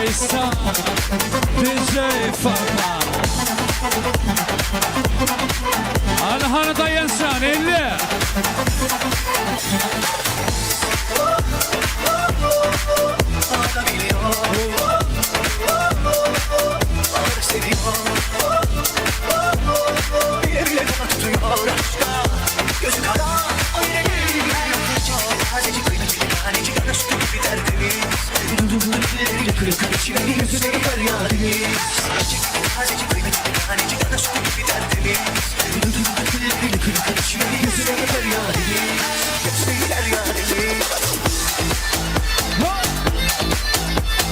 İhsan DJ Farhan Alhan'ı da yensen 50 Gözü kara öyle değil. Azıcık kıymetli tanecik ana sütü gibi derdimiz. Dudulları kırık kırık çivenin yüzüne gider yarimiz. Azıcık kıymetli tanecik ana sütü gibi derdimiz. Dudulları kırık kırık çivenin yüzüne gider yarimiz. Yüzüne gider yarimiz.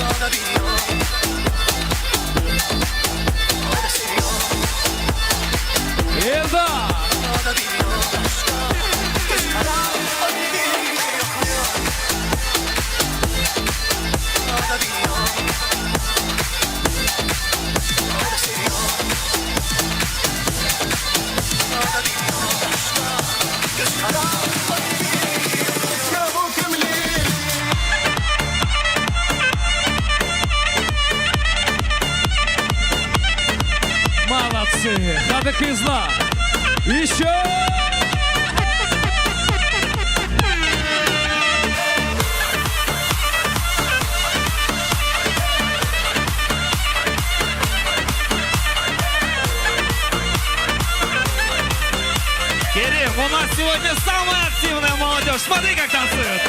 O da biliyor. O da seviyor. Elda O da biliyor. Gözü kara öyle değil. O da biliyor. O da seviyor. O da biliyor. Gözü kara öyle değil. Ya bu kimliği. Молодцы! Hadi kızlar! Еще! Керим, у нас сегодня самая активная молодежь. Смотри, как танцуют.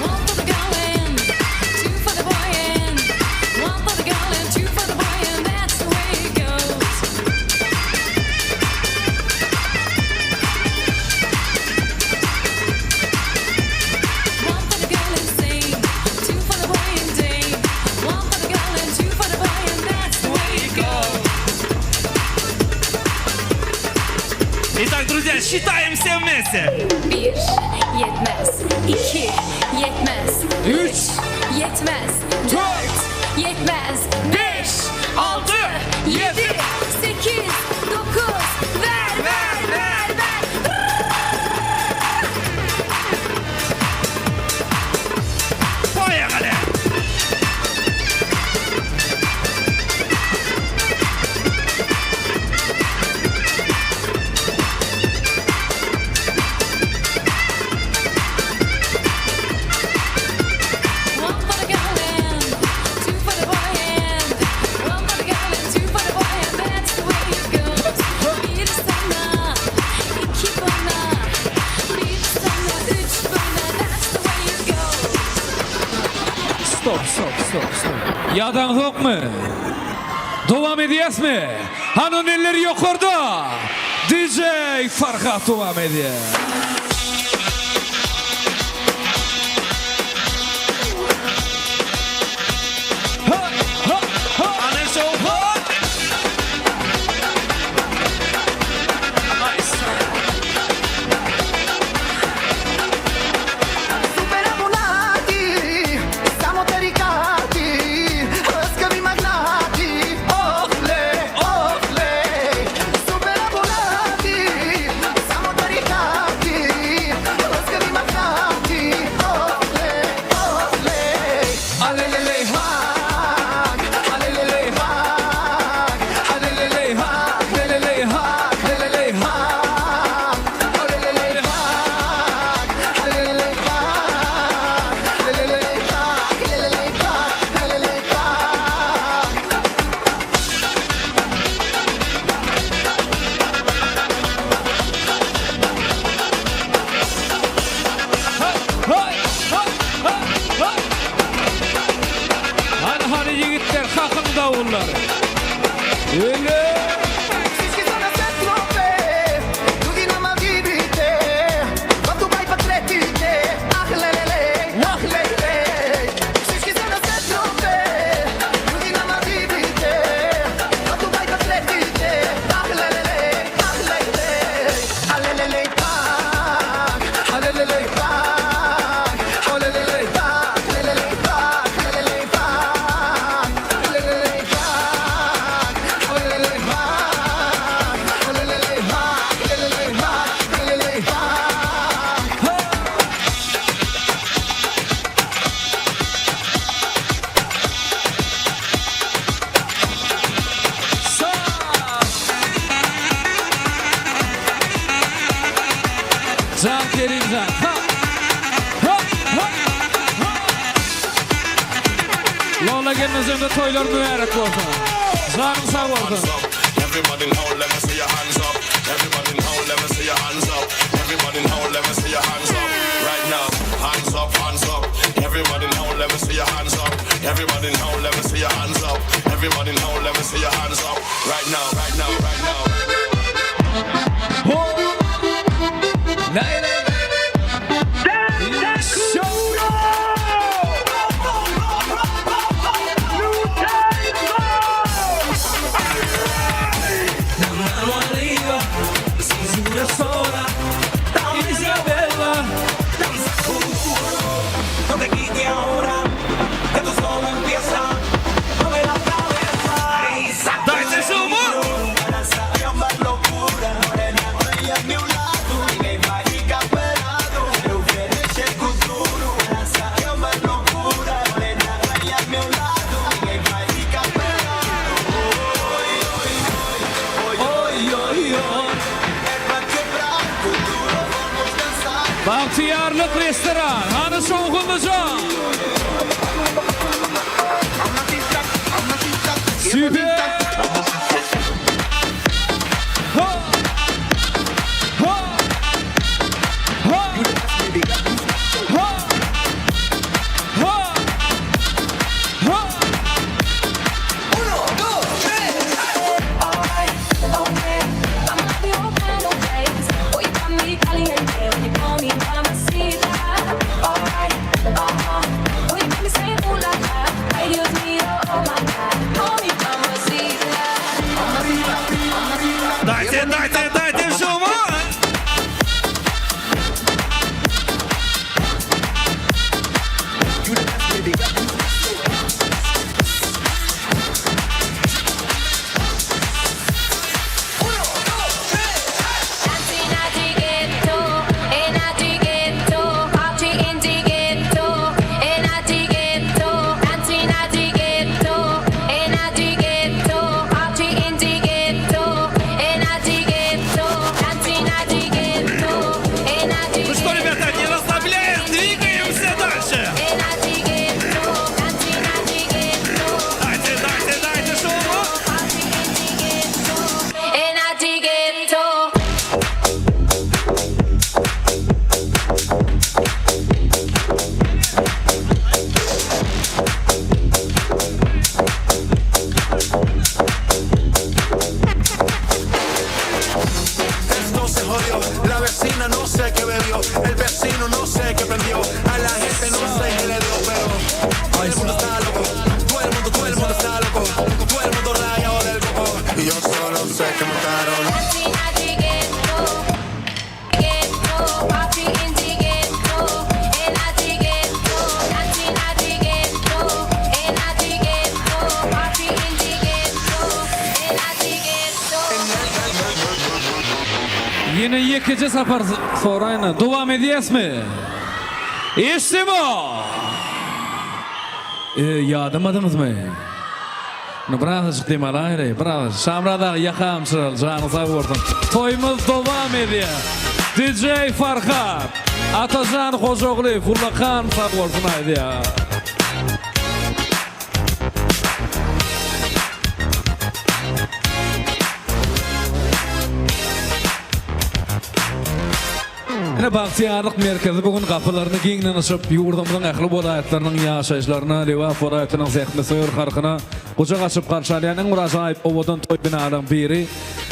One for the girl and two for the boy and one for the girl and two for the boy and that's the way it goes. One for the girl and sing, two for the boy and ding. One for the girl and two for the boy and that's the way it goes. Итак, друзья, считаем все вместе. Bir yetmez, iki yetmez, Üç, yetmez, dört yetmez, beş, altı, yedi, sekiz, dokuz, ver, ver, ver, ver. Поехали! One for the girl and two for the boy and one for the girl and two for the boy and that's the way it goes. Bir sana, iki bana, bir sana, üç bana, that's the way it goes. stop. Yadan yok mu? Devam ediyoruz mi? Hanın elleri yukarıda. DJ Farhat devam ediyor. Ha, ha, ha. Anne Şovban! Superabonati, siamo caricati, scavi magnati, ohle, ohle. Superabonati, siamo caricati, Can Kerimcan. Ha. Ha. Ha. Ha. Lola gelmezinde toylar mübarek olsun. Canım sağ olsun. Everybody now, let me see your hands up. Everybody now, let me see your hands up. Everybody now, let me see your hands up. Right now, hands up, hands up. Everybody now, let me see your hands up. Everybody now, let me see your hands up. Everybody now, let me see your hands up. Right now, right now, right now. Lay lay. Isabella, No te quites ahora, que tú solo empieza. Mueve la cabeza. Дайте шуму! Es más locura. Morena, ella es mi un lado. Ninguém vai ficar pelado. Eu ofereço el futuro. Es más locura. Morena, ella es mi un lado. Ninguém vai ficar pelado. Hoy, hoy, hoy, hoy, hoy, hoy. Es para quebrar futuro. Vamos dançar. Bahtiyarlık restoran. Hanı soğukunlucan. Süper. Ha. Ha. Ha. Ha. Ha. Ha. Alright, okay, I'm not the old kind of ways. Boy, you got me caliente when you call me mamacita. Alright, boy, you got me saying ooh la la. Ay, Dios mío, oh my God, call me mamacita. Дайте шуму! Dancing at the ghetto, in at the ghetto, party in the ghetto, in at the ghetto, dancing at the ghetto, in at the ghetto, party in the ghetto, in at the ghetto, dancing at the ghetto, in at the Ну что, ребята, не расслабляем, двигаемся дальше! in at the ghetto, dancing at the ghetto, Дайте шуму! party in the ghetto. Esto se jodió, la vecina no sé qué bebió, el vecino no sé qué prendió, a la gente no sé qué le dio, pero todo el mundo está loco, todo el mundo está loco, todo el mundo rayado del coco, y yo solo sé que montaron. Dancing at the ghetto, ghetto, party in the ghetto, in at the ghetto, dancing at the ghetto, in at the ghetto, party in the ghetto, in at the ghetto. Yine ikinci safar sonra devam ediyoruz mu? İşte bu. Yadımmadınız mı? Biraz çıktım alayre, biraz. Şamrada yakam sıralı, canı sağ olsun. Toyumuz devam ediyor. DJ Farhat, Atacan Hocaoğlu, Furlakan sağ olsun haydi ya. Yine Bahtiyarlık Merkezi bugün kapılarını kengden açıp yurdumuzun ähli vilayetlerinin yaşayışlarına, Lewap vilayetinin zähme soýur harkına kucak açıp karşılayan en murajaýyp owadan toy binalarının biri.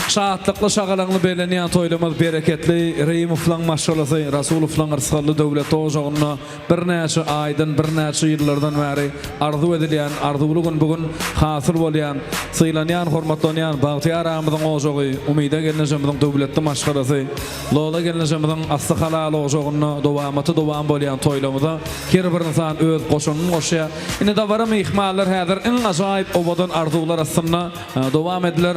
Şahatlıklı şagalanlı beleniyan toylumuz bereketli Reýimowlaň maşgalasy Rasulowlaň ırsgally döwlet ojagyna bir näçe aýdan bir näçe ýyllardan bäri arzu edilýän arzuwlugyň bugün hasyl bolýan sylanýan hormatlanýan Bahtiyar amyzyň ojagy umyda gelenjemizin döwletli maşgalasy Lola gelenjemizin asly halal ojagyna dowam bolýan toýlamyza her bir insan öz goşunyny goşýar. Ine da baramy ihmallar häzir en ajaýyp owadan arzuwlar aslynda dowam ediler.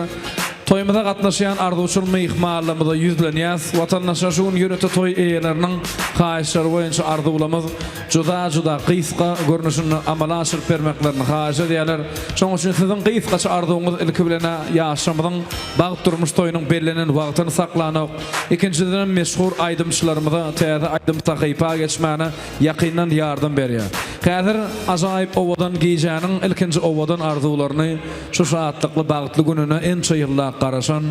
Toymada gatnaşýan arzuwçyl myhmallarymyza ýüzlenýäs, watandaşlar şuň ýönete toy eýeleriniň haýyşlary boýunça arzuwlamyz juda gysga görnüşini amala aşyryp bermeklerini haýyş edýärler. Şoň üçin siziň gysgaça arzuwňyz ilki bilen ýaşamyzyň bagyt durmuş toýunyň bellenen wagtyny saklanyp, ikinciden meşhur aýdymçylarymyza täze aýdym sahypa geçmäne ýakyndan ýardam berýär. Häzir ajaýyp owadan giýjäniň ilkinji owadan arzuwlaryny şu şahatlykly bagtly gününe en çyýylla garaşan,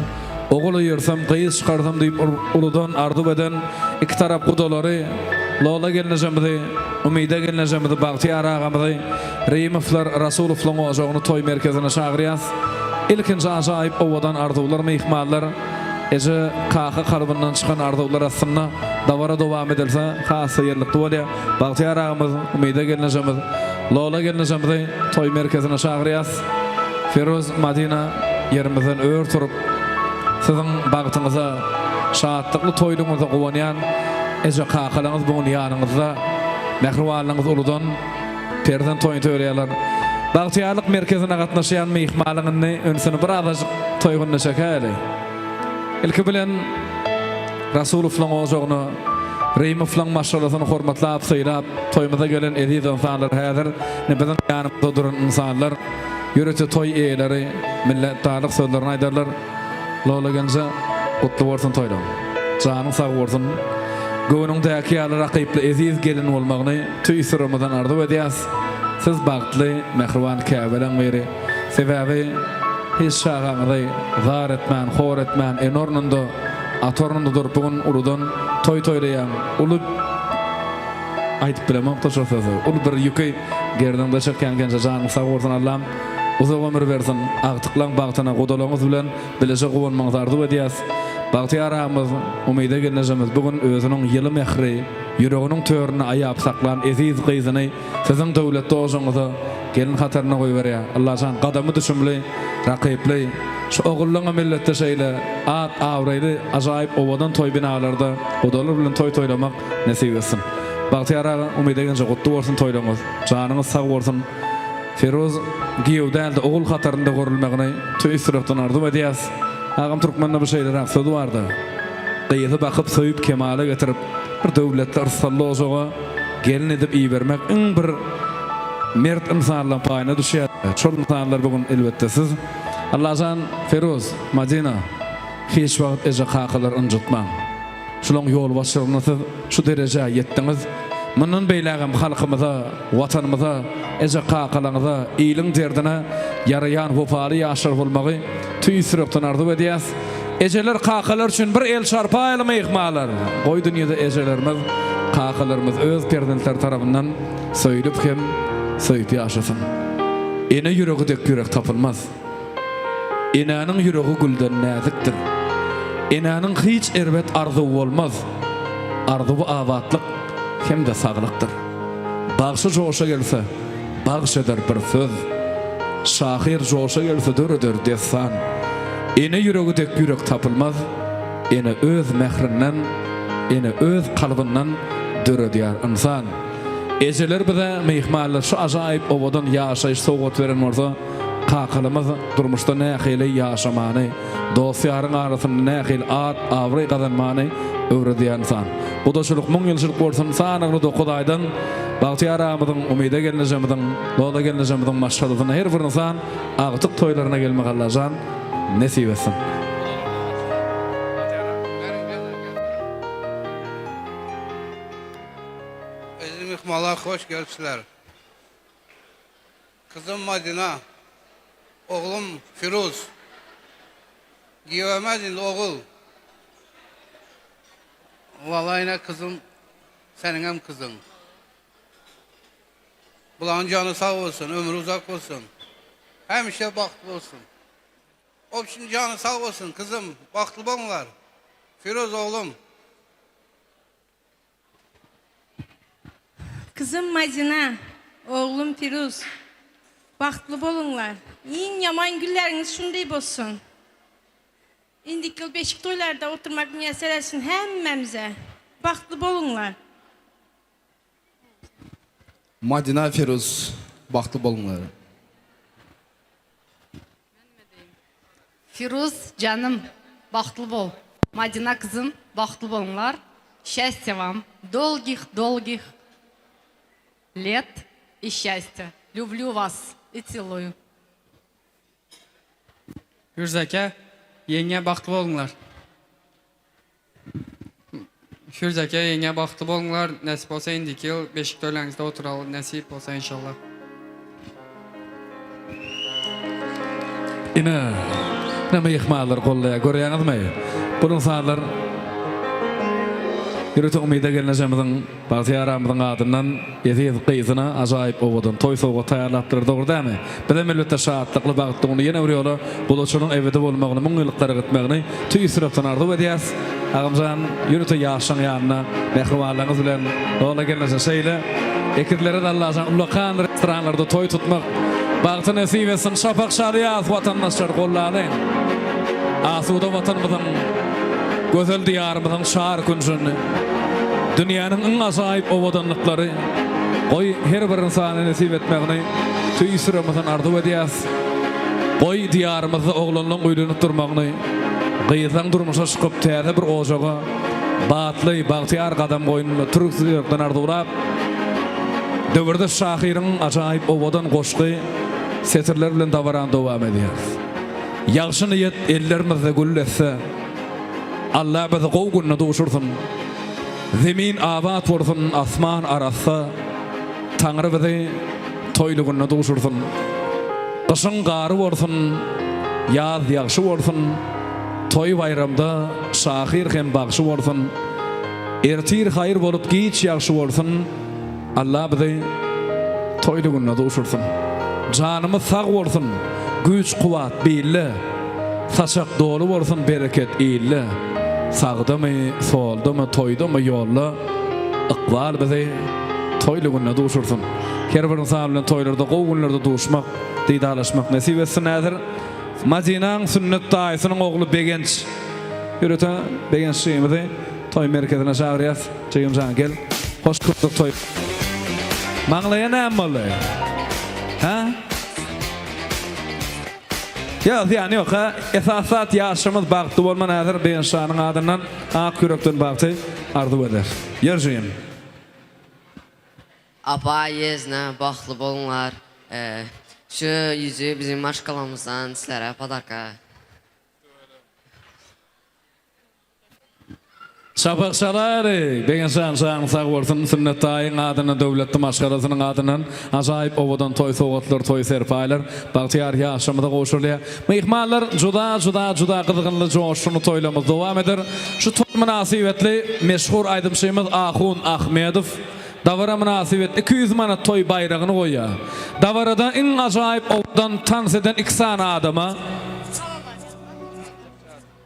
oğul ýersem gysy çykardym diýip uludan arzu eden iki tarap gudalary Lola gelnejemdi, Umida gelnejemdi, Bagtyar agamdy, Reýmowlar Rasulowlaryň ojagyny toy merkezine çagyrýas. Ilkinji ajaýyp owadan arzuwlar myhmallar eje kaha kalbından çıkan arzuwlar aslında dawara dowam edilse hasy ýerlikde bolýar. Bagtyar agamyz, Umida gelnejemdi, Lola gelnejemdi, toy merkezine çagyrýas. Feroz Madina yerimizden öýür turup siziň bagtyňyza şahatlykly toýluňyza gowanýan eje kakalaňyz bugun ýanyňyzda mehribanlygyňyz uludan perden toýuny töýleýärler. Bagtyarlyk merkezine gatnaşýan myhmalygyny önsüni bir azajyk toýgunna çekäli. Ilki bilen Rasulowlaryň ojagyny Reýmowlaryň maşgalasyny hormatlap syýlap toýmaza gelen eziz insanlar häzir biziň ýanymyzda duran insanlar ýörete toy eýeleri milletdarlyk sözlerini aýdarlar. Lola gençe kutlu bolsun toýlaň. Janyň sag bolsun. Göwnüň däki ýaly rakyply eziz gelin bolmagyny tüýsürmeden arzu edýäs. Siz bagtly, mehriban käbelen beri sebäbi hiç şagaňyzy zar etmän, hor etmän, enornunda atornunda durup bugun uludan toy toýlaýan, ulu aýdyp bilemem toşa sözi. Ulu bir ýüki gerden çekýän gençe janyň sag bolsun Allah'ım. Uzak ömür versin, agtyklaň bagtyna godalaňyz bilen bilese gowanmaňyz arzu edýäs. Bagtyar agamyz, Umida gelnejemiz bugun özüniň ýyly mehri, ýüreginiň töwerini aýap saklan eziz gyzyny siziň döwletde ojaňyza gelin hataryna goýup berýär. Allah jan gadamy düşünmeli, rakyply, şu ogullaňa milletde şeýle at awraýly ajaýyp owadan toy binalarda godalar bilen toy toýlamak nesip etsin. Bagtyar agam, Umida gençe gutly bolsun toýlaňyz, janyňyz sag bolsun. Feroz giýewdälde ogul hatarynda görülmegini tüýsürekden arzu edýäs. Agam Türkmenle bir şeýler aksady bardy. Gyýyzy bakyp söýüp kemale getirip bir döwletde arsally ojaga gelin edip iý bermek iň bir mert insanlaryň paýyna düşýär. Şol insanlar bugun elbetde siz. Allahjan Feroz, Madina hiç wagt eje hakalar unjutmaň. Şolaň ýol başlaryna siz şu derejä ýetdiňiz. Mundan beýlägem halkymyza, watanymyza, eje kakalaňyza, iýliň derdine yarayan wefaly ýaşar bolmagy tüýsürekden arzu edýäs. Ejeler kakalar üçin bir el şarpaýly myhmalar. Goý dünýede ejelerimiz, kakalarymyz öz perdentler tarapyndan söýülip hem söýüp ýaşasyn. Ene ýüregi dek ýürek tapylmaz. Enäniň ýüregi gülden näzikdir. Enäniň hiç erbet arzu bolmaz. Arzuwy awatlyk hem de saglykdyr. Bagşy joşa gelse, bagş eder bir söz. Şahir joşa gelse döreder dessan. Ene ýüregi dek ýürek tapylmaz. Ene öz mehrinden, ene öz kalbyndan döredýär insan. Ejeler bize myhmallar şu ajaýyp owadan ýaşaýyş sowgat beren bolsa, kakalymyz durmuşda nähili ýaşamany, dostlaryň arasynda nähil at awry gazanmany öwredýän insan. Bu da şoluk 1000 ýylçylyk bolsun sanagly dokudaýdan Bagtyar agamyň, Umida gelnejemiň, Lola gelnejemiň maşgalasyna her bir insan agtyk toýlaryna gelmek Allahjan nesip etsin. Mala hoş gelipsiler. Kızım Madina, oğlum Firuz. Giyemez indi oğul. Vallahi kızım, senin hem kızın. Bulan canı sağ olsun, ömrü uzak olsun. Hemşe baktlı olsun. O şimdi canı sağ olsun kızım, baktlı bolunlar. Firuz oğlum. Kızım Madina, oğlum Firuz. Baktlı bolunlar. Iň yaman günleriňiz şunday bolsun. Indiki beşik toylarda oturmak meselesini hemmemize. Baktlı bolunlar. Madina Firuz, baktlı bolunlar. Firuz canım, bahtlı bol. Madina kızım, bahtlı bolunlar. Счастья вам, долгих лет и счастья. Люблю вас и целую. Hürzaka, yenge baxtlı olunlar. Hürzaka, yenge baxtlı olunlar. Nasip olsa indiki yıl Beşiktaş'ta oturalım. Nasip olsa inşallah. Ine näme ihmalar gollaya görýäňizmi? Bunun saatlar Yürütü umida gelneşemizin Bahtiyarımızın adından Yezid Qyzyna ajaýyp owadan toy sowa taýýarlapdyr dogry dämi? Bilen millete şahatlıkly bagtlygyny ýene bir ýola buluçynyň evide bolmagyny muň ýyllyklary gitmegini tüýsürepden ardy edýäs. Agamjan yürütü ýaşaň ýanyna mehribanlygyňyz bilen ola gelneşe şeýle ekirlere de Allah'tan ulakan restoranlarda toy tutmak bagty nasip etsin. Şafak şaryat watandaşlar gollany asuda watanymyzyň gözel diyarımızın şahar künsünü, dünyanın en ajaýyp owadanlyklary, goý her bir insana nasip etmegini tüýsüremizden ardy edýäs. Goý diyarymyzda oglanlaryň öýlenip durmagyny, gyýysan durmuşa çykyp täze bir ojaga, batly, bagtyar gadam goýunyna türkçülükden ardy urap, döwürde şahyryň ajaýyp owadan goşgy setirler bilen dawaran dowam edýär. Ýagşy niýet ellerimizde gülletse, Allah bizi gowgunna duşursun. Zemin abat bolsun, asman arasa. Taňry bizi toýlugunna duşursun. Gyşyň gary bolsun, ýaz ýagşy bolsun. Toy bayramda şahyr hem bagşy bolsun. Ertir hayır bolup giç ýagşy bolsun. Allah bizi toýlugunna duşursun. Janymyz sag bolsun, güç kuwat beýle. Saçak dolu bolsun, bereket ýyly. Sağdamy, soldamy, toýdamy ýolla ykbal bizi toýlugyna duşursun. Her bir insan bilen toýlarda, gowgunlarda duşmak, diýdalaşmak nasip etsin näzir. Madinaň sünnet daýysynyň ogly Begenç. Ýürütä Begenç şeýmidi toy merkezine çagyrýas. Çeýimjan gel. Hoş kutlyk toy. Maňlaýan näme boldy? Ha? Ya yani yok ha. Esasat yaşamız baktı olman hazır bir insanın adından ak yürekten baktı ardı eder. Yerjiyim. Apa yezne baxtlı bolunlar. Şu yüzü bizim maşkalamızdan sizlere padarka. Şafak şalary, beýen şan sag bolsun sünnet taýyň adyna döwletli maşgalasynyň adynan ajaýyp owadan toy sowgatlar, toy serpaýlar, bagtyar ýaşamyda goşulýar. Mehmanlar juda gyzgynly joşuny toýlamyz dowam eder. Şu toy münasibetli meşhur aýdymşymyz Ahun Ahmedow davara münasibet 200 manat toy bayragyny goýýar. Davarada en ajaýyp owadan tans eden 2 sana adama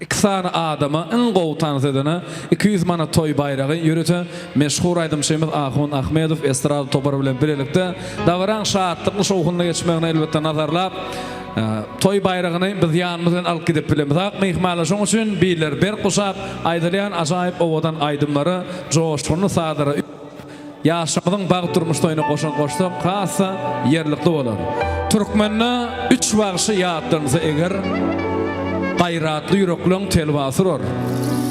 İksana adama en gowtan sedene 200 manat toy bayragy ýürüte meşhur aýdymşymyz Ahun Ahmedow estrada topar bilen birlikde davaran şahatlyk şowgyna geçmegine elbetde nazarlap toy bayragyny biz ýanymyzdan alyp gidip bilemiz. Mehmanlar şoň üçin biler bir guşap aýdylýan ajaýyp owadan aýdymlary joşgyny sadyry ýaşamyzyň bag durmuş toýuna goşan goşsak hassa ýerlikde bolar. Türkmenne 3 wagşy ýatdyrsa eger gayratly yürekliň telbasyr.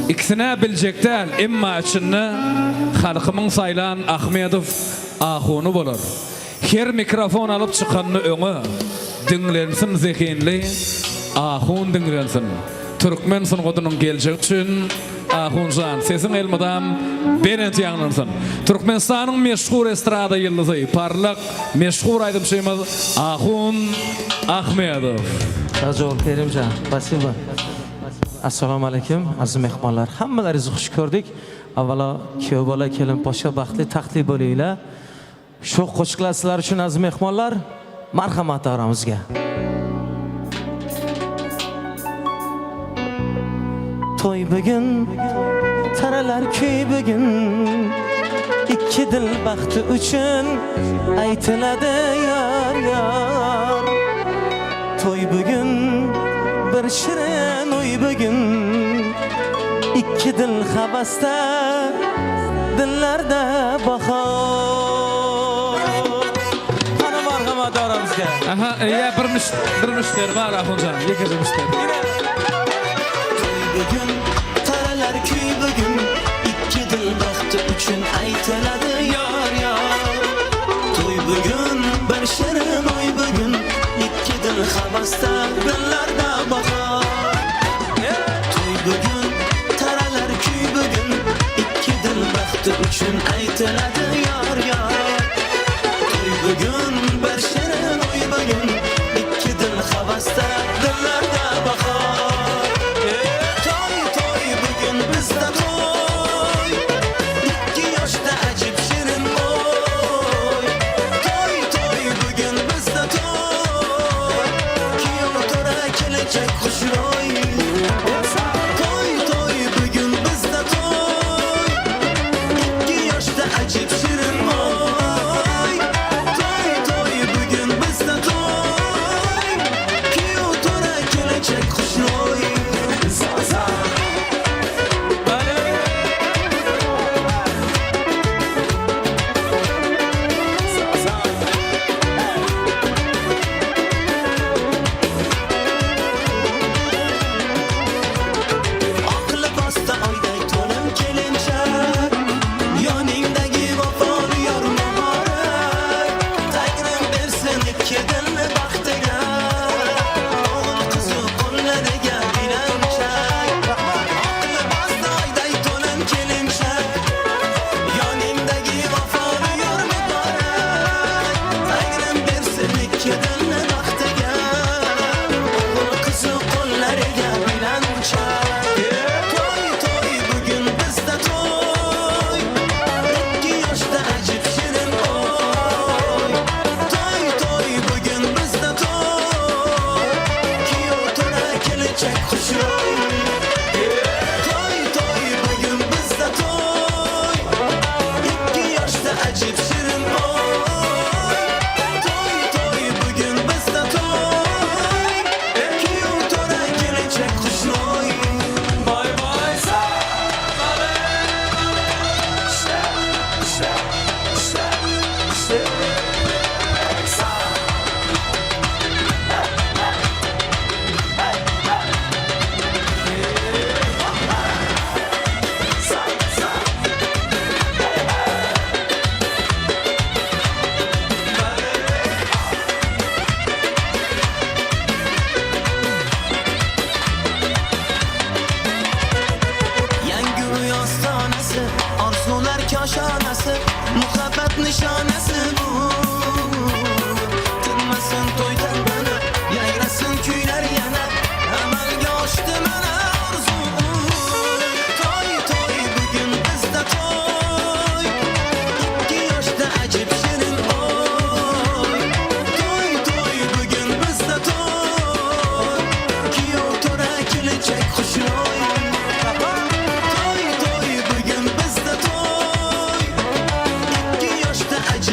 İkisine biljekdäl, emma içinde halkymyň saýlan Ahmedow Ahuny bolar. Her mikrofon alyp çykanyny öňe dinlensin zehinli Ahun dinlensin. Türkmen sungudynyň geljek üçin Ahunjan sesin elmadam berent ýaglansyn. Türkmenistanyň meşhur estrada ýyldyzy, parlak meşhur aýdymşymyz Ahun Ahmedow. Razol Kerimcan, spasibo. Assalomu alaykum, aziz mehmonlar. Hammalaringizni xush ko'rdik. Avvalo, kuyov bola, kelin poshsha baxtli taxtli bo'linglar. Shu qo'shiqlar sizlar uchun aziz mehmonlar, marhamat oramizga. Toy bugün, taralar kuy bugün. İki dil baxti uchun aytiladi yar yar. Toy bugün, bir şirin oy bugün. İki dil havasta, dillerde bahar. Ana marhamat aramızga. Aha, ya bir müşteri var Ahunjan, yekeci müşteri. bugün, taralar köy bugün. İki dil baktı üçün ayteladı yar yar. Toy bugün, bir şirin oy bugün. İki dil havasta, dillarda bahar. Toy bugün, taralar köy bugün. İki dil baktı üçün ayteladı yar yar. Toy bugün, bir şirin oy bugün. İki dil havasta, dillarda bahar. Toy toy bugün bizde toy. İki yaşta acip şirin oy. Toy toy bugün bizde toy. Kiyov tora kelecek kuş roy. Toy toy bugün bizde toy. İki yaşta acip şirin oy. Toy toy bugün bizde toy. Kiyov tora kelecek kuş roy. Aklı basta oyday to'lim kelinchak. Yoningdagi vafoli yor muborak. Tangrim bersin ikki dilni baxtiga. O'g'il qizu qo'llariga bilanchak. Aklı basta oyday to'lim kelinchak. Yoningdagi vafoli yor muborak. Tangrim bersin ikki dilni baxtiga. O'g'il qizu qo'llariga bilanchak. Toy toy bugün bizde toy. İki yaşta acip şirin oy. Toy toy bugün bizde toy. Kiyov tora kelecek kuş roy. Toy toy bugün bizde toy. İki yaşta acip şirin oy. Toy toy bugün bizde toy. Kiyov tora kelecek kuş roy. Bay bay Yangi uy ostonasi, orzular koshonasi, muhabbat nishonasi bu. Tinmasin to'y tantana, yangrasin kuylar yana, amalga oshdi mana orzu. Toy toy bugün bizda toy. İki yoshda ajib shirin oy. Toy toy bugün bizda toy. Kiyov tora kelecek xush roy. Toy toy bugün bizde toy. İki yaşta acı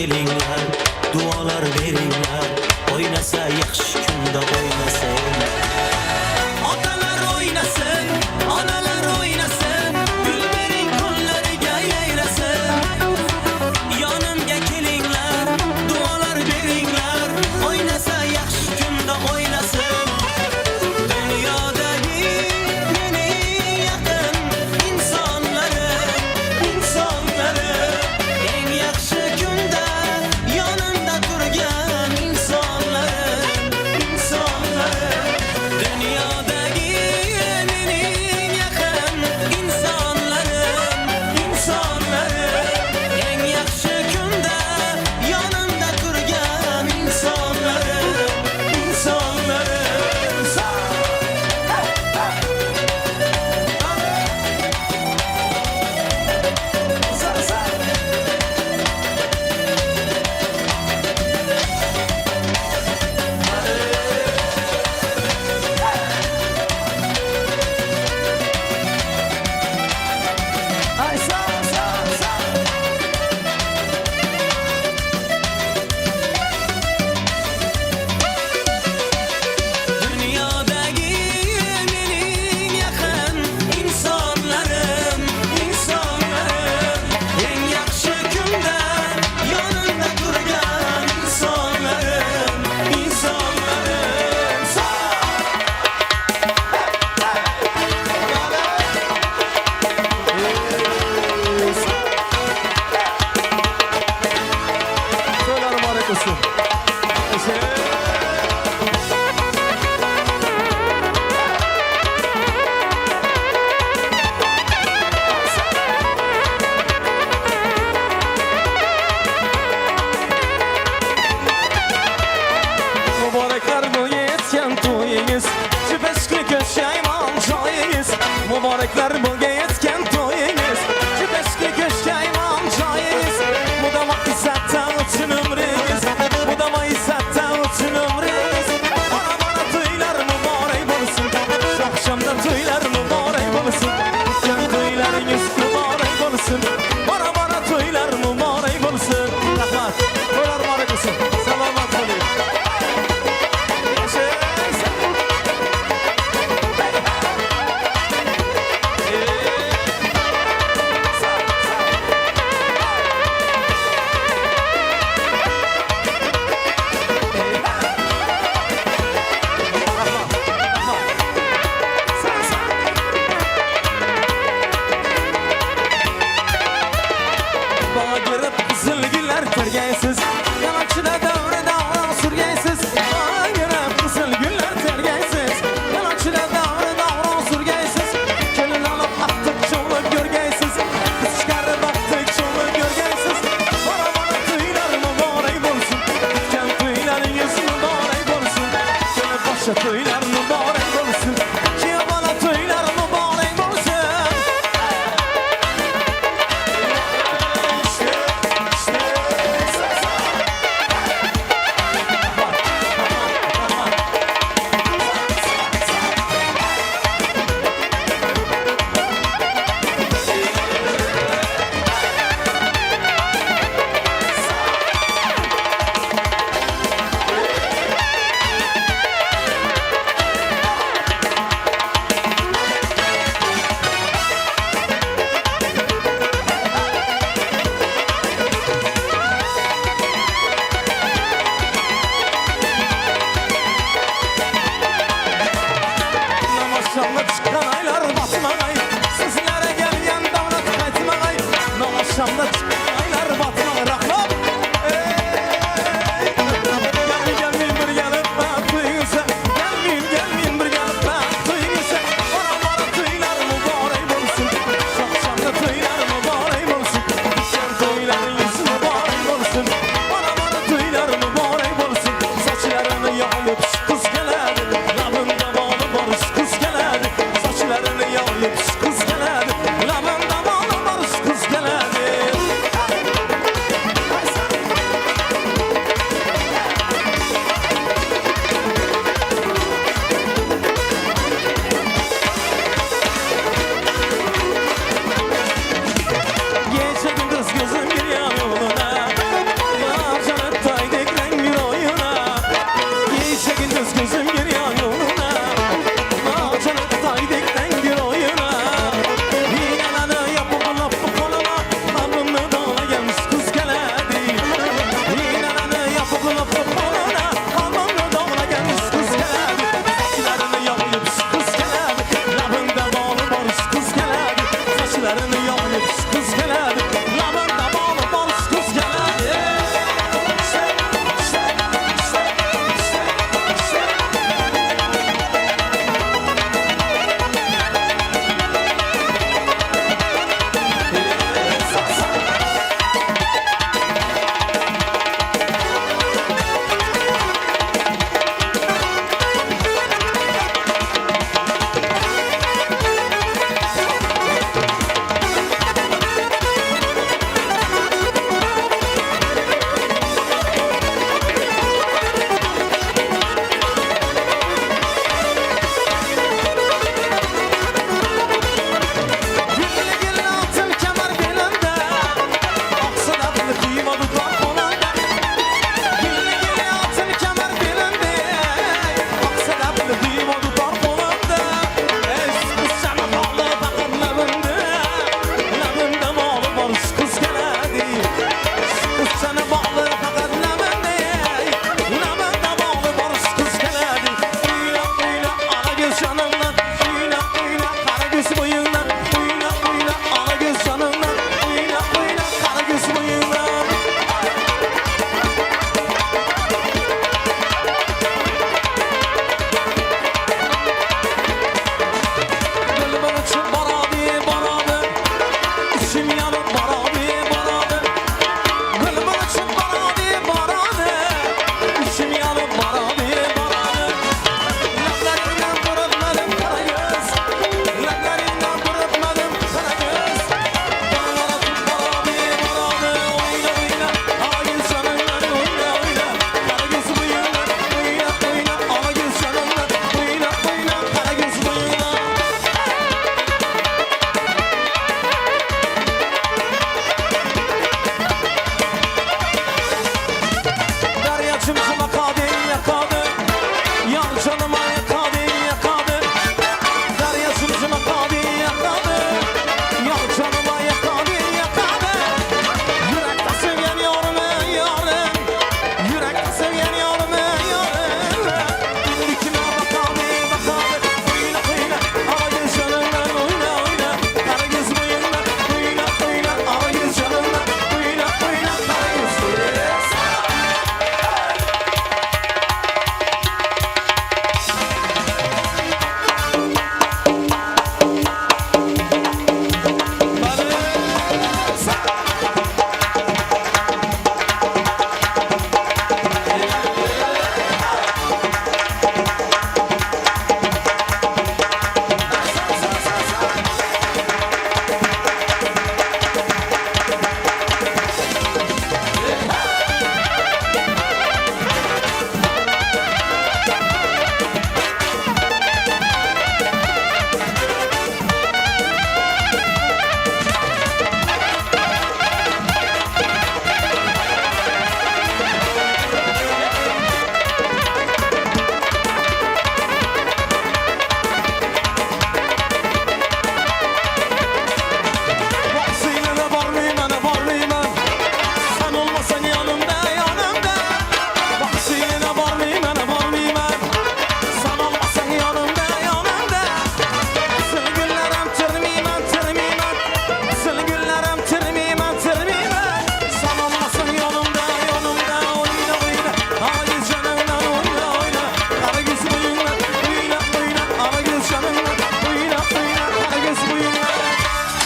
kelinglar, duolar beringlar, oynasa yaxshi kunda oynasın. Otalar oynasın, onalar oynasın, gül bering kunlariga yayrasın. Yonimga kelinglar, duolar beringlar, oynasa yaxshi kunda oynasın. Dünyodagi meni yaqin insonlari, eng yaxshi kunda yonimda turgan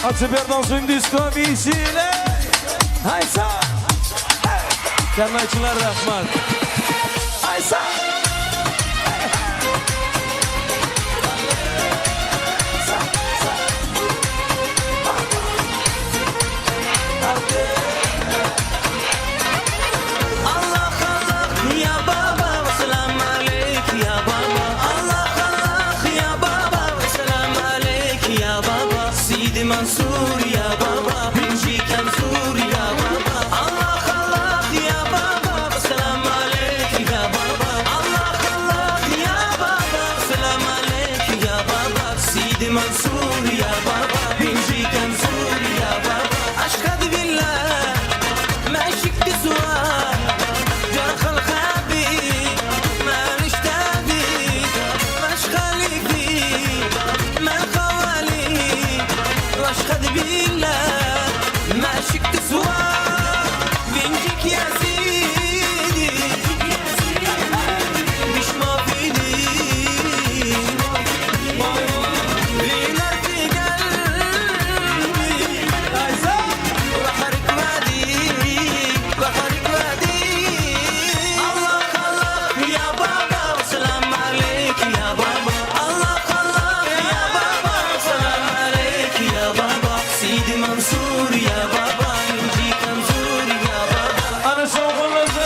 Atıberdan soyun disco bisiyle. Haysa. Yanayçılar rahmat. Haysa. Allah Allah ya baba ve selam aleyk ya baba. Allah Allah ya baba ve selam aleyk ya baba. Sidi Mansur ya baba, Pinci Kansur ya baba. Allah Allah ya baba ve selam aleyk ya baba. Allah Allah ya baba ve selam aleyk ya baba. Sidi Mansur ya baba, Pinci Kansur ya baba. Aşkad billah ماشيك تسوار جرح الخبيث ما نشتبي مش خليفي ما خوالي واش خد بالله ماشيك تسوار بنجيك يا سيدي مش ما فيني بينا في قلبي بحرك وادي بحرك وادي الله الله يا بابا وسلام عليك يا بابا الله الله يا بابا وسلام عليك يا بابا سيدي منصور يا بابا نجي كنزور يا بابا Ana şovkulunuzu.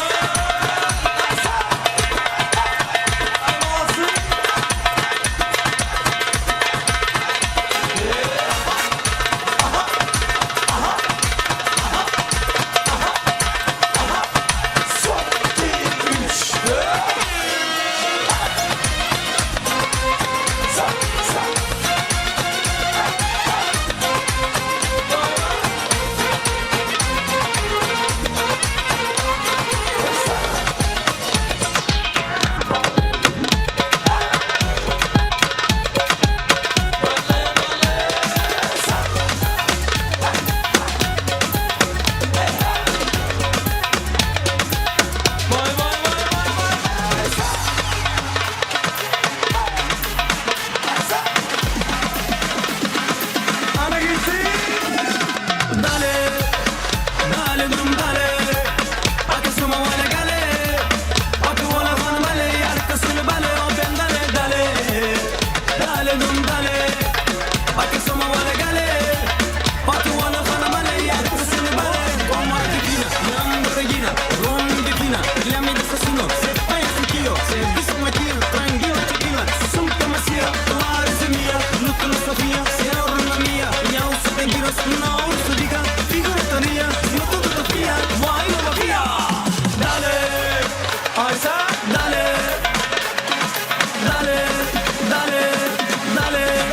Ana gitsin. Dale, dale dum dale, ake suma wale gale, ake wala fan male, ake sulu bale, o ben dale dale, dale dum dale, ake suma wale gale, ake wala fan male, ake sulu bale, o marquina, lamborghina, rondina, llame de asesino, se fue su tío, se dice maquilla, tranquilo, tequila, sumta masia, tu eres mía, no te lo sabía, si ahora mía, ya uso te quiero, no uso diga, figura tonía, no te topía, guay no la vía, dale, Aysa, dale, dale, dale, dale.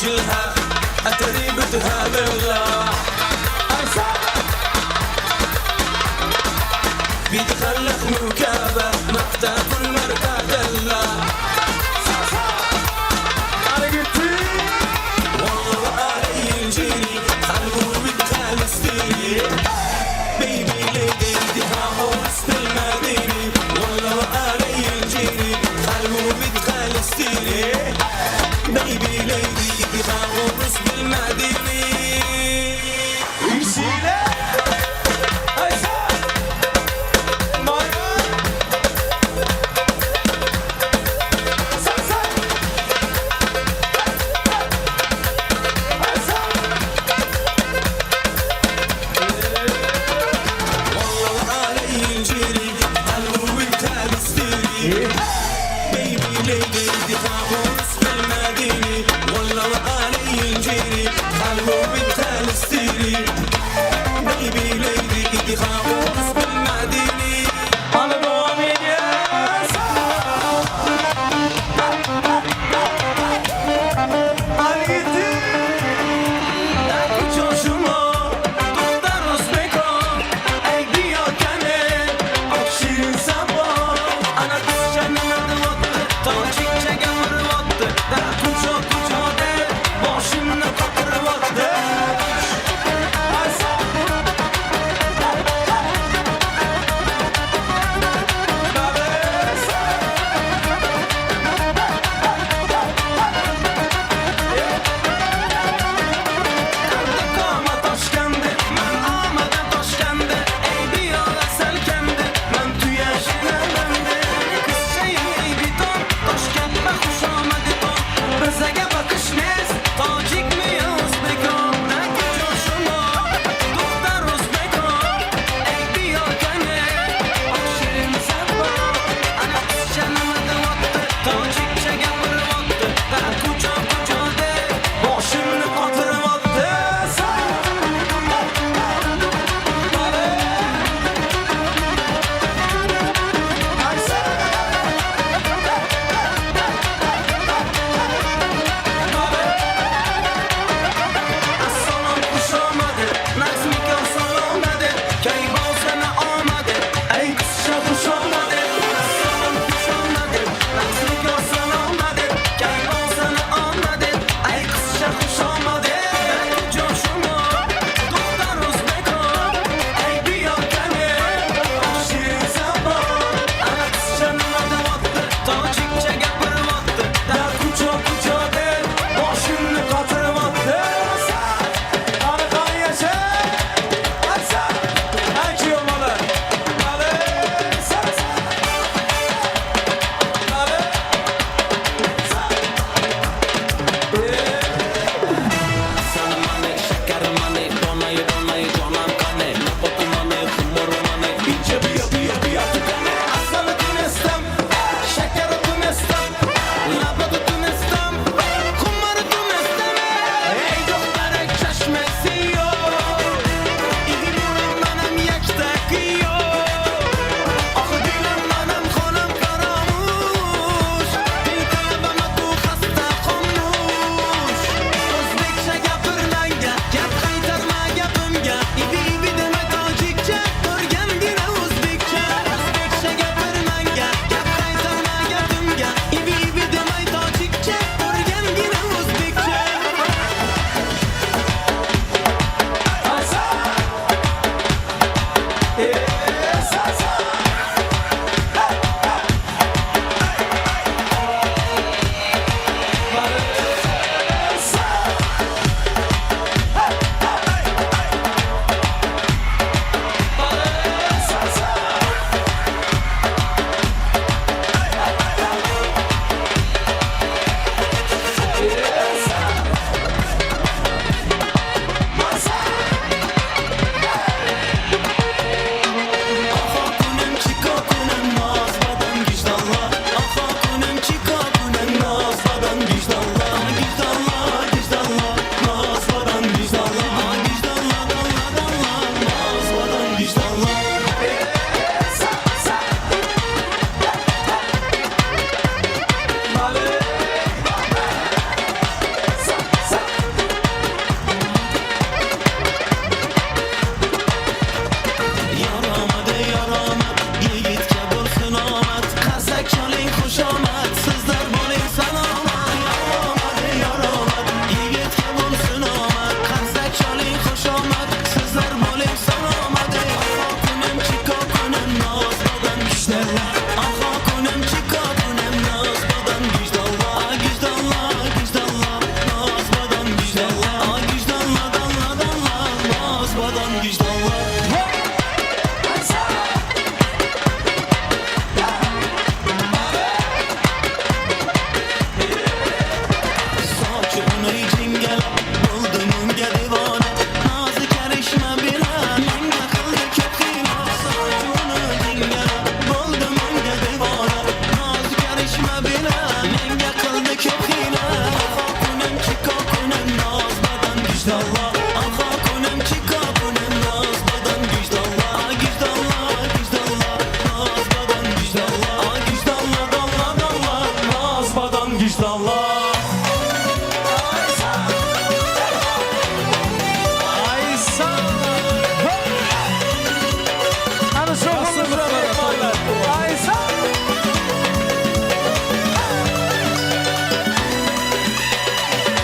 وجهها أتري بدها بالله بيتخلق مكابة مقطع كل مرقع دلة والله علي الجيري قلبه بيتخال ستيري بيبي ليدي ديها وسط المديني والله علي الجيري قلبه بيتخال ستيري بيبي ليدي ديها وسط المديني يمشيلي بيبي ليدي دي طاووس بالمدينة والله علي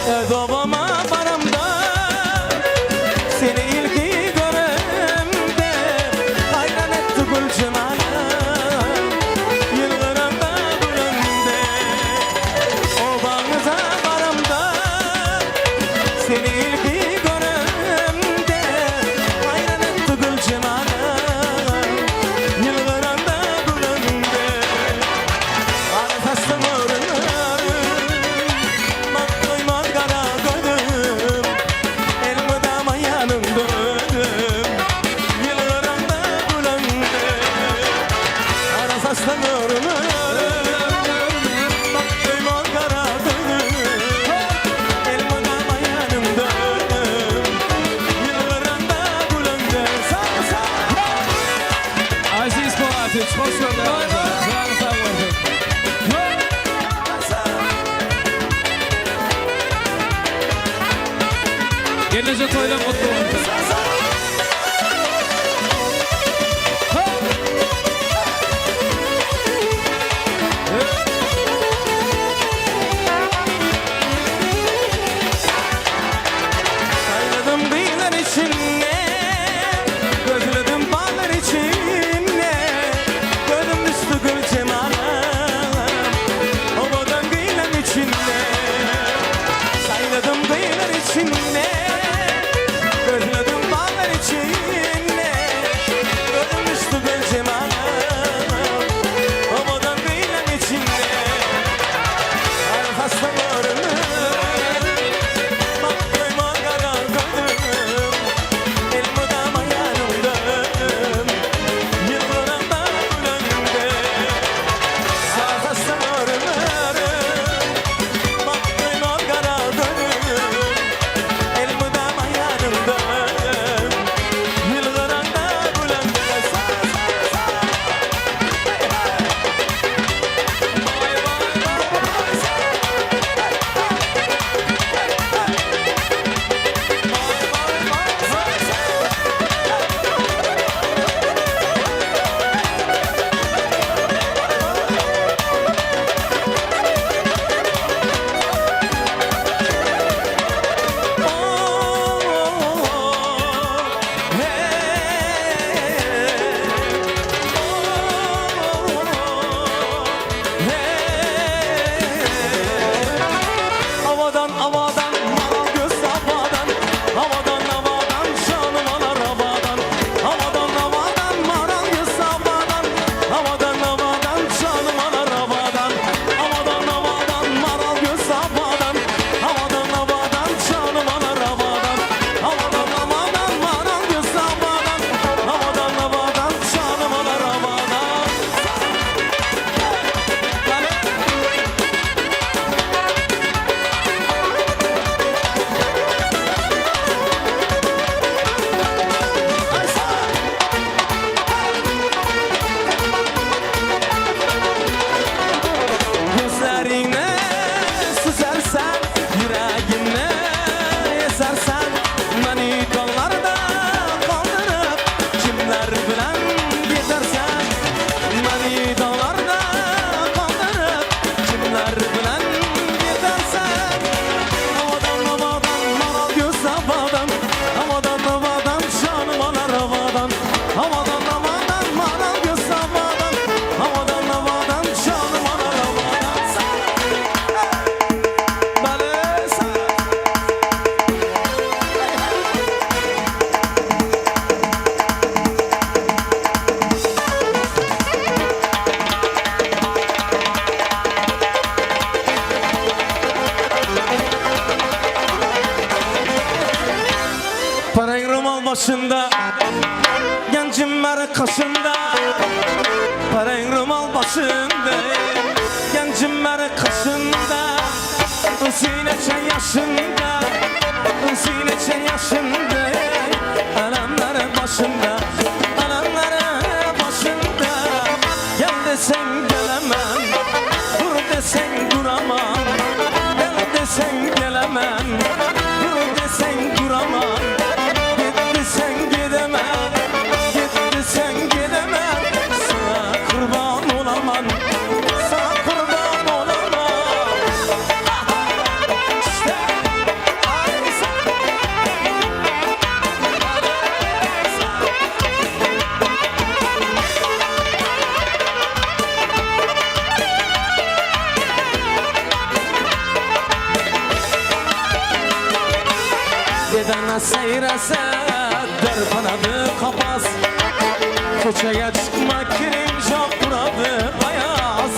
Dobama baramda seni ilgi göremde hayran etti gül cemalım yıllarında bölümde o bağıza baramda seni ilgi göremde hayran etti gül cemalım yıllarında bölümde arifasım Aziz Polat'ı hoş geldiniz. Sağ olun. Gelecek toyla mutlu olun. Sayladım kıyılar içinde, gözledim bağlar içinde, gördüm düştü gül cemalım, obadan kıyılar içinde. Sayladım kıyılar içinde, gözledim bağlar içinde, gördüm düştü gül cemalım, obadan kıyılar içinde. Arifastan öğrenir. Havadan havadan maral göz havadan havadan havadan canım anar havadan havadan havadan maral göz havadan havadan havadan canım anar havadan havadan havadan maral göz havadan havadan havadan canım anar havadan havadan havadan maral göz havadan havadan havadan canım anar havadan. Gözlerine süzersen, yüreğine ezersen, beni kollarda kaldırıp kimler bilen gidersen, beni dağlarda kaldırıp kimler bilen gidersen, havadan havadan maral göz havadan, havadan havadan canım anar havadan, havadan havadan maral göz havadan, havadan havadan canım anar havadan. Parang romal başında, gencim mer kaşında. Parang romal başında, gencim mer kaşında. Sineçen yaşında, sineçen yaşında. Alanlar başında, alanlar başında. Gel desen gelemem, dur desen duramam. Gel desen gelemem, dur desen duramam. Git desen gidemem, git desen gidemem. Sana kurban olamam, sana kurban olamam. İşte Bedene seyrese dörpanadı kapas Köçeye çıkmak kirince uğradı ayaz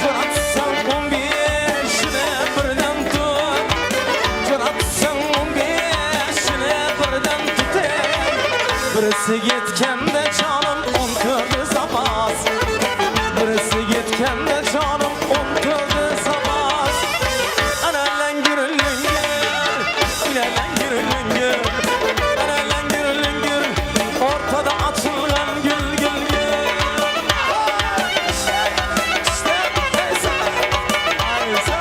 Cıratsan 15'ine birden tut Cıratsan 15'ine birden tut Birisi yetkende canım 14'ü sabaz Birisi yetkende canım 14'ü sabaz Analen gürülüngür Analen gürülüngür Analen gürülüngür Ortada açılgan gül gül gül İşte neyse Neyse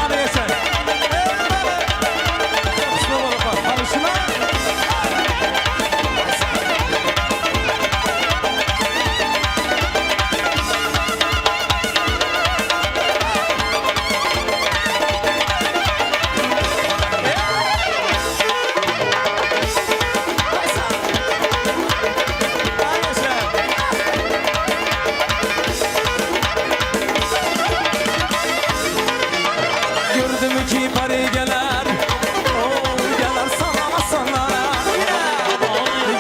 Hadi yesen Şuna bak hadi şuna Gördüm ki pari geler Oh geler sana sanlara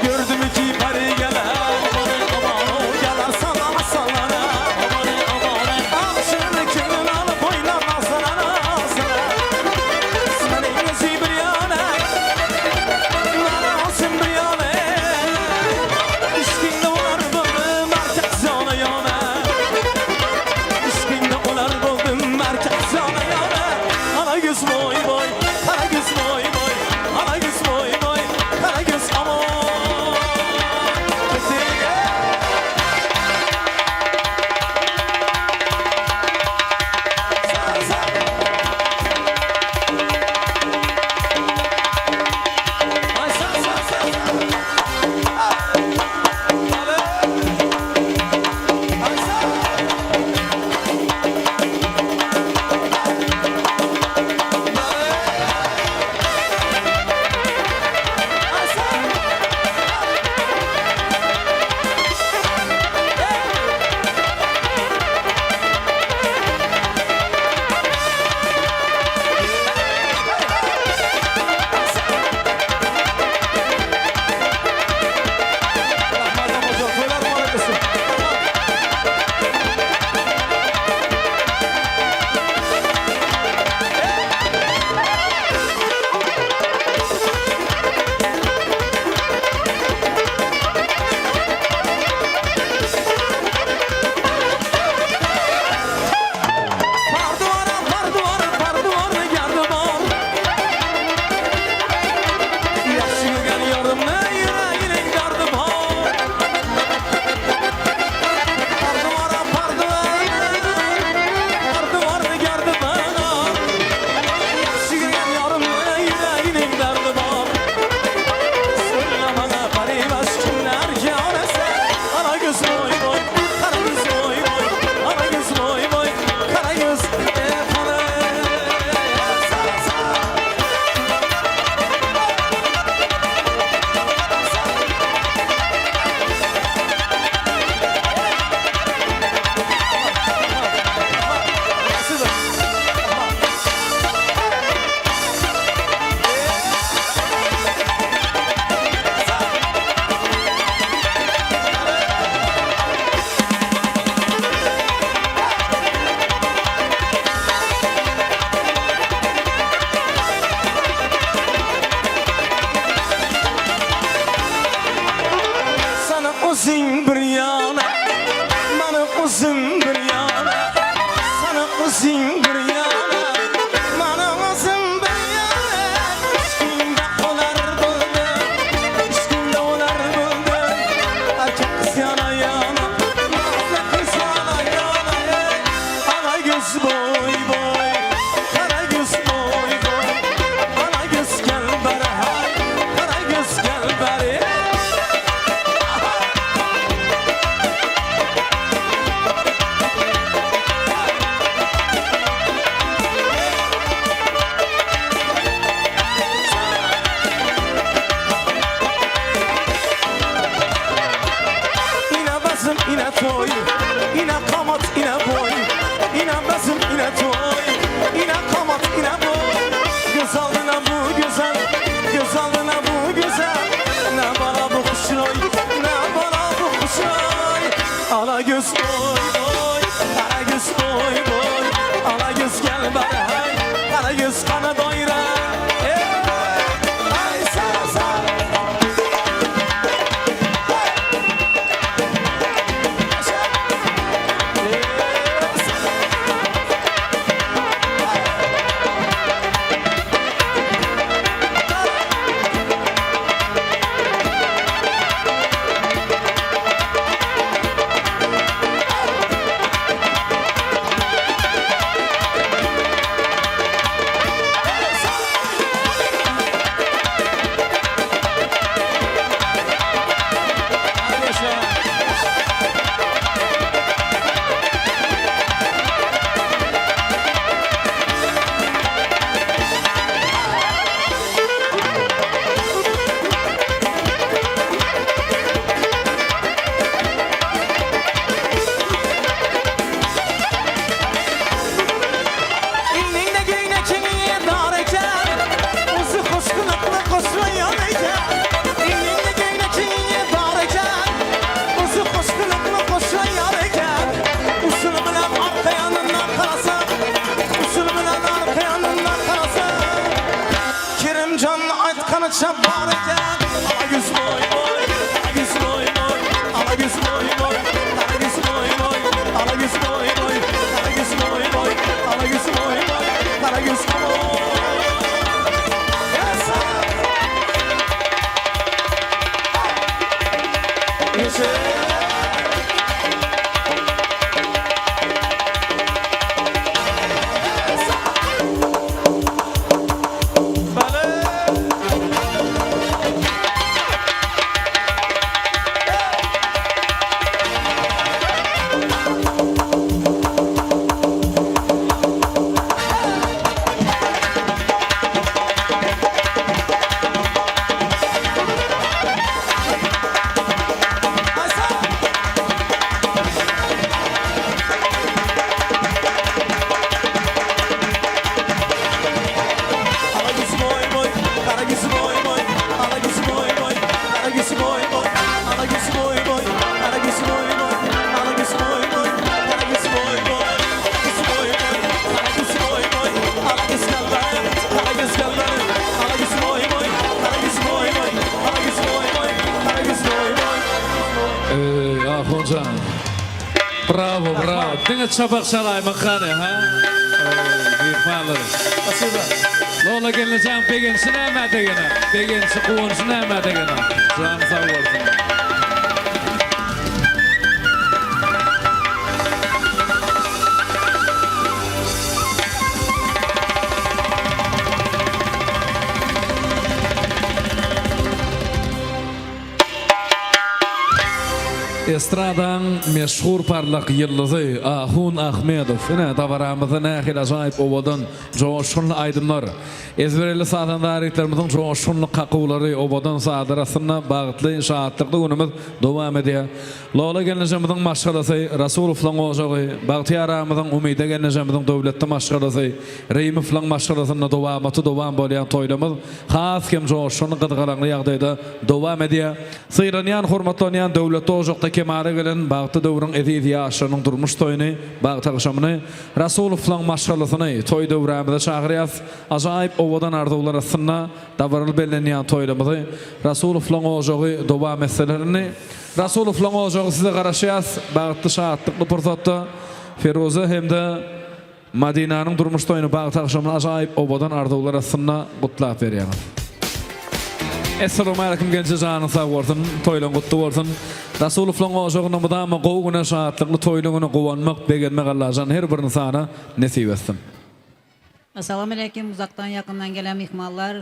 Gördüm ki pari geler Oh geler sana sanlara Aşırı kimin alıp oynamaz sana nasına Senin yüzü bir yana Bana olsun bir yana İşkinde olar buldum artık zona yana İşkinde olar buldum merkez yana yana Ana göz boy boy, ana göz boy boy Ana göz boy boy, ana göz aman Kötüye Sağ sağ Ay sağ sağ sağ Ale Ay sağ Bale yüz kanı doyra. Ay sağ sağ. İlminde giyine çeniye dareken, uzu koşkunakla koşuyor eken. İlminde giyine çeniye dareken, uzu koşkunakla koşuyor eken. Usul bilen arka yanından karasa, usul bilen arka yanından karasa. Kerimcan aytkanı çabar eken. Ala yüz boy boy, ala yüz boy boy, ala yüz boy boy, ala yüz boy boy, ala yüz boy boy, ala yüz boy boy, ala yüz boy boy, ala yüz boy. Yes sir. Yes sir. Ahuncan. Bravo, bravo. Dine çabak şalay makanı ha. Büyükmanları. Спасибо. Lola geleceğim pegin sinemede gene. Pegin sıkıvın sinemede gene. Can sağ olsun. Estradan meşhur parlak yıldızı Ahun Ahmedov. Yine davaramızın ahil acayip ovadan coşkunlu aydınlar. Ezbereli satan tarihlerimizin coşkunlu kakıvları ovadan sadarasına bağıtlı şahatlıklı günümüz devam ediyor. Lola gelineceğimizin maşgalası, Rasulullah ocağı, Bağtiyaramızın umide gelineceğimizin devletli maşgalası, Reymiflan maşgalasının devam bolayan toylamız, has kim coşkunlu gıdgalanlı yağdayda devam ediyor. Sıyranyan, hurmatlanayan devletli ocakta kemare gelen bağıtlı dövrün eziz yaşlarının durmuş toyunu, bağıtı akşamını, Rasulullah'ın maşgalasını toy dövrümüzde çağırıyaz. Acayip ovadan arzular arasında davarıl belirlenen toylamızı, Rasulullah'ın ocağı devam meselelerini, Rasulullah'ın ocağı size karışıyaz. Bağıtlı şahatlıklı pırsatı, Feruze hem de Madina'nın durmuş toyunu bağıtı akşamını acayip ovadan arzular arasında kutlap veriyor. Esselamu aleyküm gençler, canın sağ olsun, toylun kutlu olsun. Rasulullah'ın oğuzluğuna mıdama qoğuna şahatlıklı toylununu qovanmak, begenmek Allah'ın her birini sana nesip etsin. Assalamu aleyküm, uzaktan yakından gelen mihmallar.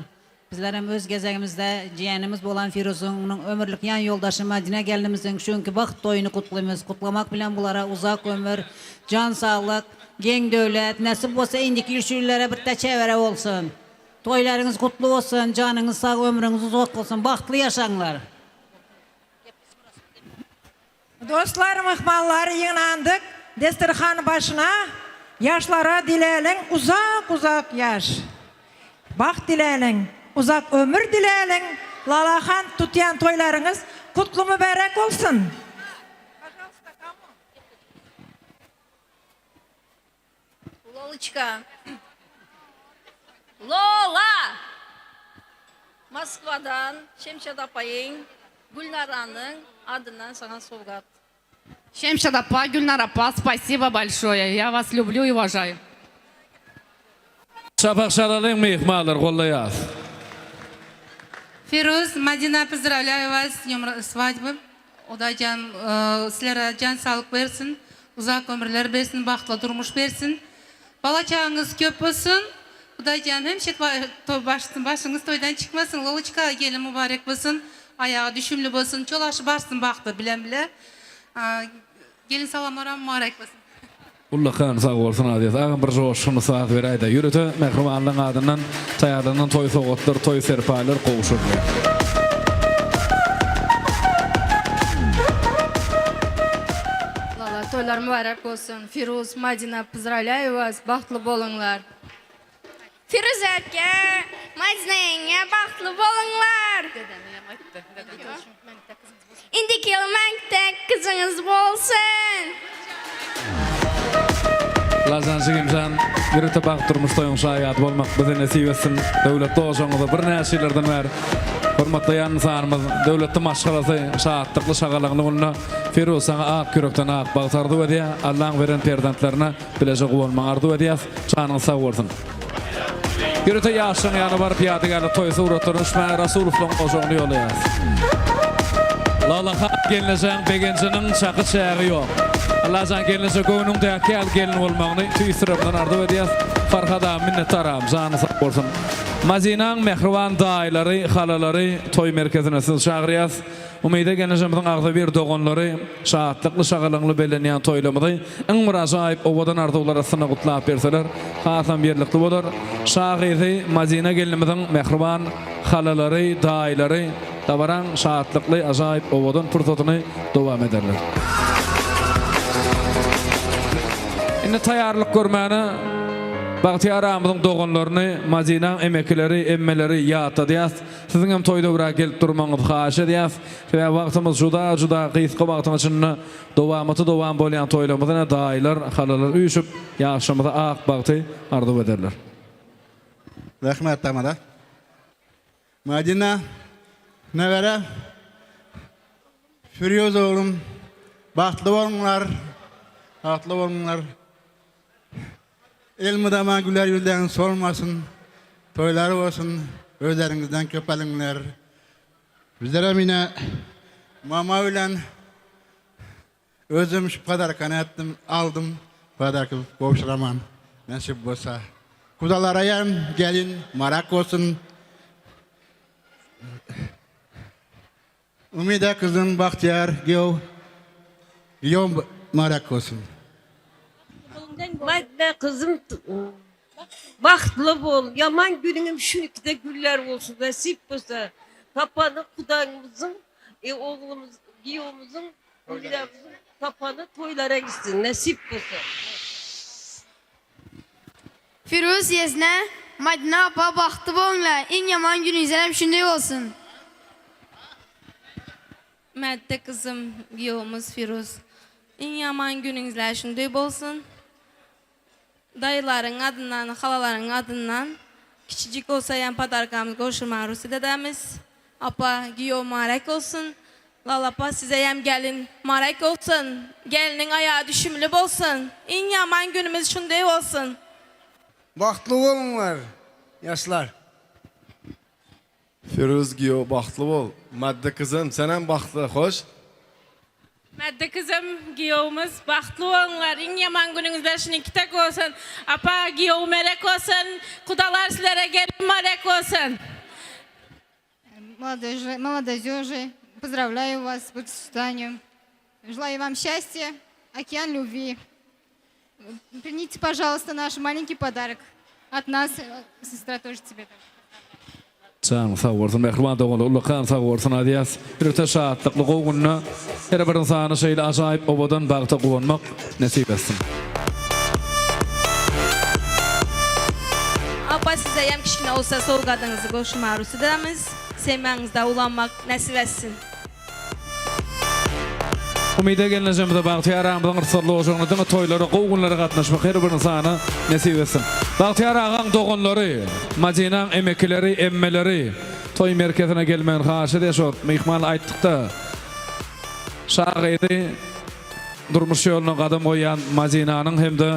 Bizlerim öz gezegimizde ciğenimiz olan Firuz'un ömürlük yan yoldaşı Madine gelinimizin çünkü vaxt toyunu kutlayımız. Kutlamak bilen bunlara uzak ömür, can sağlık, gen devlet, nasip olsa indiki yürüşürlere bir de çevre olsun. Toylarınız kutlu olsun, canınız sağ, ömrünüz uzak olsun, bahtlı yaşanlar. Dostlar, mıhmallar yığınandık destirhan başına. Yaşlara dileyelim uzak yaş. Baht dileyelim, uzak ömür dileyelim. Lalahan tutayan toylarınız kutlu mübarek olsun. Lolочка. Moskvadan Şemşad apayın, Gülnaranın adından sana sovgat. Şemşad apa, Gülnar apa, спасибо большое. Я вас люблю и уважаю. Şapak şalalayın mehmalar kollayaz. Фирус, Мадина, поздравляю вас с днем свадьбы. Одаcan, sizlere can sağlık versin. Uzak ömürler versin, bahtla durmuş versin. Balacağınız köp olsun. Odacan hem başınız toydan çıkmasın. Loluçka gelin mübarek olsun. Ayağı düşümlü olsun. Çolaşı barsın bahtı bilen bile. Gelin salamlara mübarek olsun. Ullakan sağ olsun adiyet. Ağın bir joşunu saat verayda. Yürütü mehrumanlığın adından tayarlanan toy soğutlar, toy serpaylar kovuşur. Lala, toylar mübarek olsun. Firuz, Madina, поздравляю вас. Bahtlı bolunlar. Firuz erke, Madina yenge, bahtlı bolunlar. İndiki yıl mənktek kızınız bolsun. Lazançı kimsen yürütü bak durmuş toyun şayat olmak bize nesip etsin. Devlet doğuşanıza bir neşilerden ver. Hürmetlayan insanımız devletin maşgalası şahatlıklı şagalıqlığına Firuz sana ak kürekten ak bağıtardı ve diye Allah'ın veren perdantlarına bilecek olma ardı ve diye canın sağ olsun. Yürütü yaşın yanı var piyade geldi toy suratını Şmaya Rasulullah'ın koşuğunu yolu yaz. Lala hak gelineceğin begencinin çakı çağı yok. Allah'ın gelince göğünün de gelin olmağını tüysürümden ardı ve diye farkada minnettarım canı sağ olsun. Mazinan mehruvan dayıları, halaları toy merkezine siz çağırıyaz. Umeyde gelineceğimizin ağzı bir doğunları, şahatlıklı şağılınlı belirleyen toylamıdı. En müracayip ovadan ardıqlar arasına kutlap verseler, hasan birlikli olur. Şağıydı Mazina gelinimizin mehruvan halaları, dayıları, Davaran şahatlıklı acayip ovadan fırsatını devam ederler. Şimdi tayarlık görmeyene Bahtiyar ağamızın doğunlarını Mazinan emekleri, emmeleri yağıtta diyaz. Sizin hem toyda bırak gelip durmanız xaşı diyaz. Ve vaktimiz juda qiyisqı vaktimiz için devam bolayan toylamızına dayılar, halalar uyuşup yaşamıza ağ baktı ardı ederler. Rahmet tamada. Madina, nevere, Firuz oğlum, bahtlı olunlar. Elmidama güler yüzden solmasın, toyları olsun, özlerinizden köpelinler. Bizlere mine, mama ile özüm şu kadar kanettim, aldım, kadar ki boşraman, nasip olsa. Kudalara yem, gelin, marak olsun. Umide kızım, Bahtiyar, Giyo marak olsun. Madde kızım bahtlı bol. Yaman günüm şu ikide güller olsun. Nasip olsa. Tapanı kudanımızın, oğlumuz, giyomuzun, kudilerimizin tapanı toylara gitsin. Nasip olsa. Firuz yezne, Madina apa bahtlı bolunlar. En yaman gününüzden hem şunday olsun. Madde kızım, giyomuz Firuz. En yaman gününüzler şunday bolsun. Dayıların adından, halaların adından küçücük olsa yan padarkamız koşuma arzusu dedemiz. Apa giyo marek olsun. Lalapa size yem gelin marek olsun. Gelinin ayağı düşümlü olsun. En yaman günümüz şunday olsun. Bahtlı olunlar, yaşlar. Firuz giyo bahtlı ol. Madde kızım sen hem bahtlı, hoş. Madde kızım giyomuz bahtlı olunlar. En yaman gününüzler şimdi kitek olsun. Apa giyo merek olsun. Kudalar sizlere gelin marek olsun. Молодежи, поздравляю вас с бракосочетанием. Желаю вам счастья, океан любви. Примите, пожалуйста, наш маленький подарок. От нас, сестра, тоже тебе. Can sağ olsun, mehruman doğulu, Ullakan sağ olsun adiyaz. Yürüte şahatlıklı qoğununa, her bir insanı şeyle acayip obadan bağıta quvonmak nasip etsin. Apa size yem kişine olsa sorgadığınızı koşuma arzusu dedemiz. Sevmenizde ulanmak nasip etsin. Umide gelineceğimizde Bahtiyar ağamızın ırsarlı oğuzunu değil mi toyları, qoğunları katlaşmak her bir insana nasip etsin. Bahtiyar ağam doğunları, Mazinan emekleri, emmeleri, toy merkezine gelmen haşy deşot. Mehmal aýtdykda. Şahyry durmuş ýoluna gadam goýan Madinanyň hemde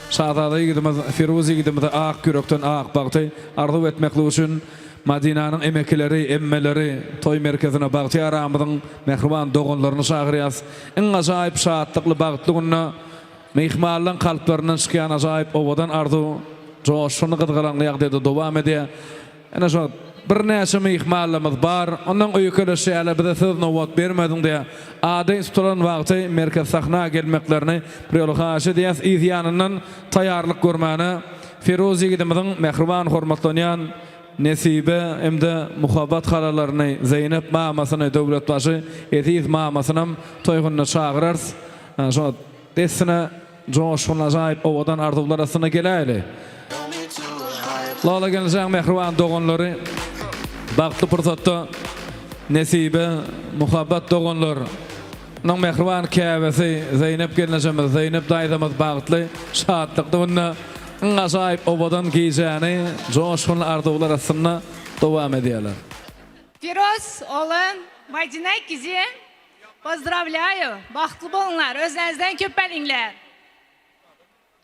Şahzada gidimiz Firuzi gidimiz ak kürekden ak bagty arzu etmekli üçin Madinanyň emekleri, emmeleri toy merkezine bagty aramyzyň mehriban doganlaryny şahyryas. En ajaýyp şahatlykly bagtlygyny mehmallyň kalplarynyň çykýan ajaýyp owadan arzu joşuny gyzgylanly ýagdaýda dowam edýär. Ana şo bir näçe mehmallarymyz bar. Ondan öýkeleşi ala bize söz nowat bermediň diýe. Ady tutulan wagty merkez sahna gelmeklerini priolhaşy diýäs ýanyndan taýýarlyk görmäni Firuzi gidimiň mehriban hormatlanýan Nesibe emde muhabbat halalaryny Zeynep mamasyny döwletbaşy Etiz mamasyny toýgyny çagyrars. Şo desine joşuny ajaýyp owadan arzuwlar asyna gelýär. Lala gelýän mehriban doganlary bagtly pursatda Nesibe muhabbat doganlar nang mehriban käbesi Zeynep gelýänmiz Zeynep daýdamyz bagtly şahatlykda ony ajaýyp owadan giýjäni joşuny arzuwlar asyna dowam edýärler. Firoz, oğlum, Madina kızım, pozdravляю, bahtlı bolunlar, özlerinizden köpeliңler.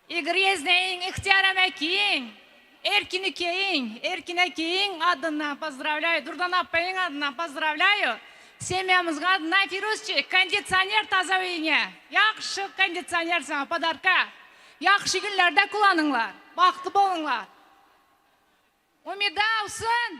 Igor Yezneyin, İhtiyar Emekiyin, Erkin Ekiyin adından pozdravляю, Durdan Appayın adından pozdravляю. Семьямызга adından Firuzчик, кондиционер тазалığına, yaxşı кондиционер sana podarka. Yaxşı günlerde kullanыңlar, bahtlı bolunlar. Umida olsun.